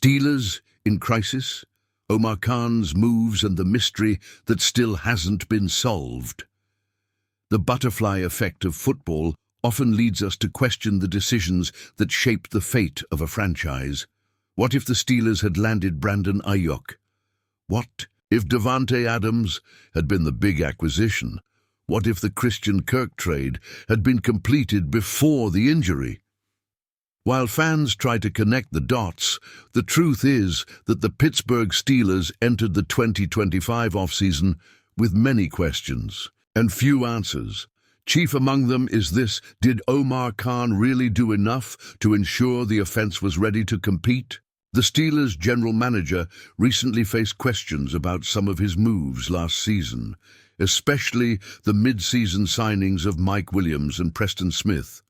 Steelers in crisis, Omar Khan's moves and the mystery that still hasn't been solved. The butterfly effect of football often leads us to question the decisions that shaped the fate of a franchise. What if the Steelers had landed Brandon Aiyuk? What if Davante Adams had been the big acquisition? What if the Christian Kirk trade had been completed before the injury? While fans try to connect the dots, the truth is that the Pittsburgh Steelers entered the 2025 offseason with many questions and few answers. Chief among them is this: did Omar Khan really do enough to ensure the offense was ready to compete? The Steelers' general manager recently faced questions about some of his moves last season, especially the mid-season signings of Mike Williams and Preston Smith.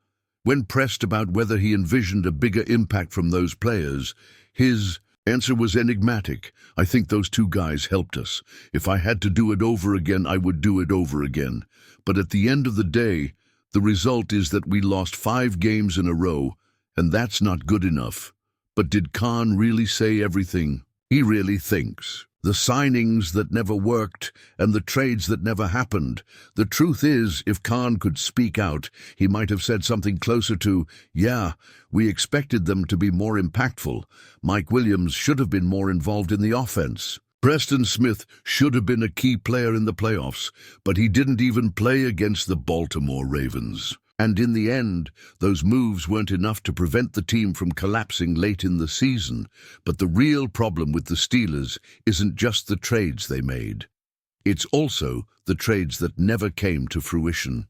When pressed about whether he envisioned a bigger impact from those players, his answer was enigmatic. "I think those two guys helped us. If I had to do it over again, I would do it over again. But at the end of the day, the result is that we lost 5 games in a row, and that's not good enough." But did Khan really say everything he really thinks? The signings that never worked and the trades that never happened. The truth is, if Khan could speak out, he might have said something closer to, "Yeah, we expected them to be more impactful. Mike Williams should have been more involved in the offense. Preston Smith should have been a key player in the playoffs, but he didn't even play against the Baltimore Ravens." And in the end, those moves weren't enough to prevent the team from collapsing late in the season. But the real problem with the Steelers isn't just the trades they made. It's also the trades that never came to fruition.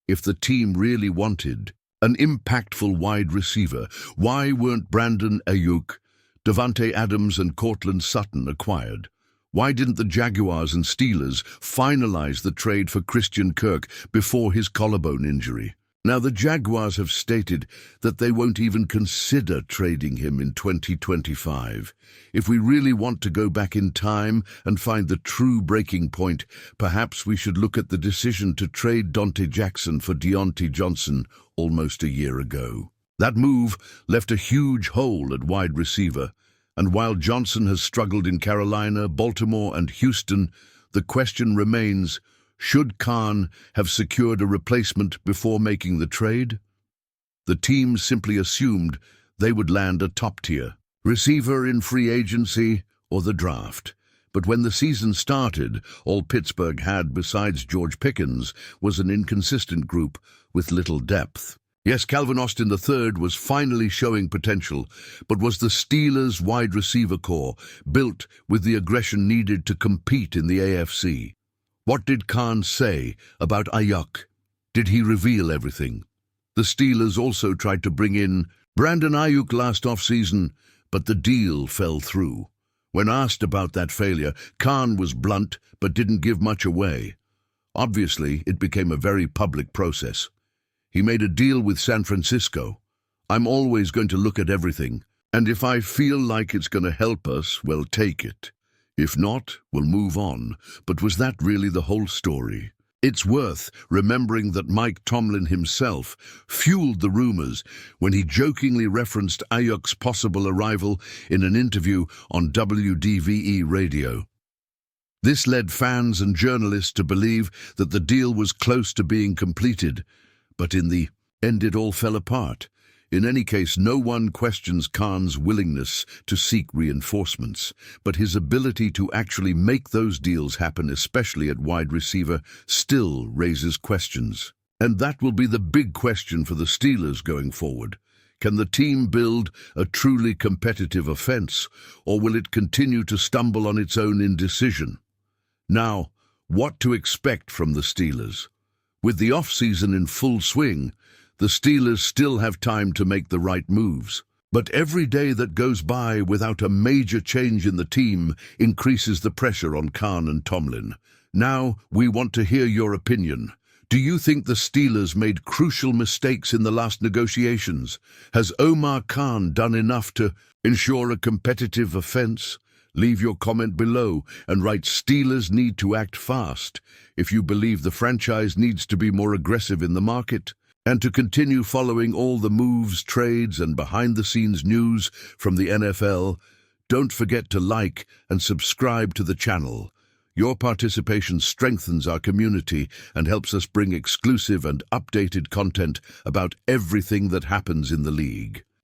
If the team really wanted an impactful wide receiver, why weren't Brandon Aiyuk, Davante Adams and Courtland Sutton acquired? Why didn't the Jaguars and Steelers finalize the trade for Christian Kirk before his collarbone injury? Now, the Jaguars have stated that they won't even consider trading him in 2025. If we really want to go back in time and find the true breaking point, perhaps we should look at the decision to trade Donte Jackson for Diontae Johnson almost a year ago. That move left a huge hole at wide receiver, and while Johnson has struggled in Carolina, Baltimore and Houston, the question remains: should Khan have secured a replacement before making the trade? The team simply assumed they would land a top-tier receiver in free agency or the draft. But when the season started, all Pittsburgh had, besides George Pickens, was an inconsistent group with little depth. Yes, Calvin Austin III was finally showing potential, but was the Steelers' wide receiver core built with the aggression needed to compete in the AFC? What did Khan say about Aiyuk? Did he reveal everything? The Steelers also tried to bring in Brandon Aiyuk last offseason, but the deal fell through. When asked about that failure, Khan was blunt but didn't give much away. Obviously, it became a very public process. He made a deal with San Francisco. "I'm always going to look at everything, and if I feel like it's going to help us, we'll take it. If not, we'll move on." But was that really the whole story? It's worth remembering that Mike Tomlin himself fueled the rumors when he jokingly referenced Aiyuk's possible arrival in an interview on WDVE radio. This led fans and journalists to believe that the deal was close to being completed, but in the end it all fell apart. In any case, no one questions Khan's willingness to seek reinforcements, but his ability to actually make those deals happen, especially at wide receiver, still raises questions. And that will be the big question for the Steelers going forward. Can the team build a truly competitive offense, or will it continue to stumble on its own indecision? Now, what to expect from the Steelers? With the off-season in full swing, the Steelers still have time to make the right moves. But every day that goes by without a major change in the team increases the pressure on Khan and Tomlin. Now, we want to hear your opinion. Do you think the Steelers made crucial mistakes in the last negotiations? Has Omar Khan done enough to ensure a competitive offense? Leave your comment below and write "Steelers need to act fast" if you believe the franchise needs to be more aggressive in the market. And to continue following all the moves, trades, and behind-the-scenes news from the NFL, Don't forget to like and subscribe to the channel. Your participation strengthens our community and helps us bring exclusive and updated content about everything that happens in the league.